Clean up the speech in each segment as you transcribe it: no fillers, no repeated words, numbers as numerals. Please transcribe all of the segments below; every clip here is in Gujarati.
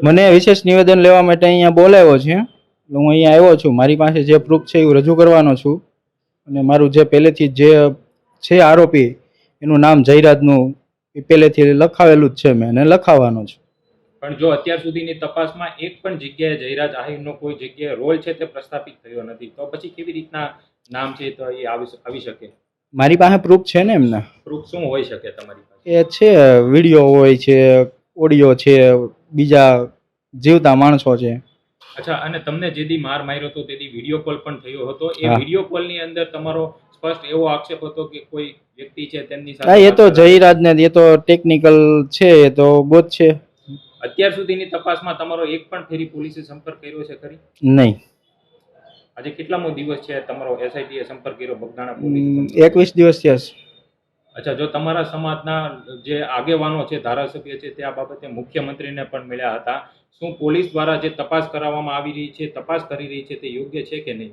મને વિશેષ નિવેદન લેવા માટે અહીંયા બોલાવ્યો છે, હું અહીંયા આવ્યો છું. મારી પાસે જે પ્રૂફ છે એ રજૂ કરવાનો છું, અને મારું જે પહેલેથી જે છે આરોપી એનું નામ જયરાજનું એ પહેલેથી લખાવેલું જ છે, મેં અને લખાવવાનો છું. પણ જો અત્યાર સુધીની તપાસમાં એક પણ જગ્યાએ જયરાજ આહિરનો કોઈ જગ્યાએ રોલ છે તે પ્રસ્થાપિત થયો નથી, તો પછી કેવી રીતના નામ છે તો એ આવી શકે? મારી પાસે પ્રૂફ છે ને એમના. પ્રૂફ શું હોઈ શકે તમારી પાસે? એ છે વિડીયો હોય છે, ઓડિયો છે, બીજા જીવતા માણસો છે. અચ્છા, અને તમને જે દી માર માર્યો હતો તે દી વિડીયો કોલ પણ થયો હતો, એ વિડીયો કોલ ની અંદર તમારો સ્પષ્ટ એવો આક્ષેપ હતો કે કોઈ વ્યક્તિ છે તેમની સાથે? એ તો જયરાજ ને એ તો ટેકનિકલ છે, એ તો ગોત છે. અત્યાર સુધીની તપાસમાં તમારો એક પણ ફેરી પોલીસે સંપર્ક કર્યો છે ખરી? નહીં. આજે કેટલામો દિવસ છે તમારો એસઆઈટી એ સંપર્ક કર્યો બગદાણા પોલીસ? 21 દિવસ થયા છે. અચ્છા, જો તમારા સમાજના જે આગેવાનો છે, ધારાસભ્ય છે, તે આ બાબતે મુખ્યમંત્રીને પણ મળ્યા હતા, શું પોલીસ દ્વારા જે તપાસ કરાવવામાં આવી રહી છે, તપાસ કરી રહી છે, તે યોગ્ય છે કે નહીં?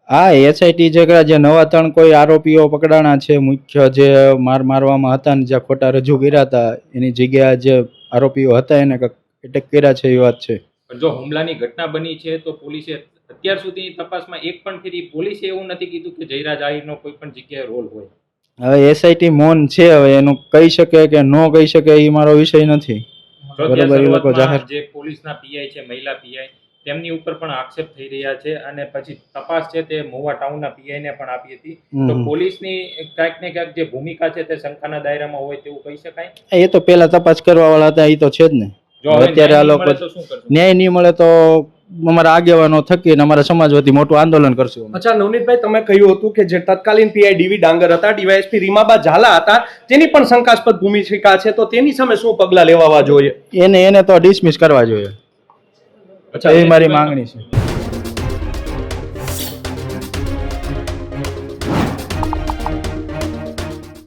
હા, એસઆઈટી જે નવા 3 કોઈ આરોપીઓ પકડાણા છે, મુખ્ય જે મારવામાં હતા ને જ્યાં ખોટા રજૂ કર્યા હતા, એની જગ્યાએ જે આરોપીઓ હતા એને એટેક કર્યા છે એ વાત છે. પણ જો હુમલાની ઘટના બની છે તો પોલીસે અત્યાર સુધીની તપાસમાં એક પણ ફેરી પોલીસે એવું નથી કીધું કે જયરાજ આહિરનો કોઈ પણ જગ્યાએ રોલ હોય? હવે એસઆઈટી મૌન છે, હવે એનું કહી શકે કે ન કહી શકે એ મારો વિષય નથી. બરાબર, એ લોકો જાહેર જે પોલીસના પીઆઈ છે, મહિલા પીઆઈ, તેમની ઉપર પણ આક્ષેપ થઈ રહ્યા છે, અને પછી તપાસ છે તે મહુવા ટાઉનના પીઆઈને પણ આપી હતી. તો પોલીસની ક્યાંક ને ક્યાંક જે ભૂમિકા છે તે શંકાના દાયરામાં હોય તેવું કહી શકાય? એ તો પેલા તપાસ કરવા વાળા હતા, એ તો છે જ ને. અત્યારે આ લોકો ન્યાય નહીં મળે તો અમારા આગેવાનો થકી અને અમારા સમાજ વતી મોટું આંદોલન કરશું. અચ્છા નવનીતભાઈ, તમે કહ્યું હતું કે જે તત્કાલીન પીઆઈ ડીવી ડાંગર હતા, ડીવાયએસપી રીમાબા ઝાલા હતા, તેની પણ શંકાસ્પદ ભૂમિકા છે, તો તેની સામે શું પગલાં લેવા જોઈએ? એને તો ડિસમિસ કરવા જોઈએ. અચ્છા, એ મારી માંગણી છે.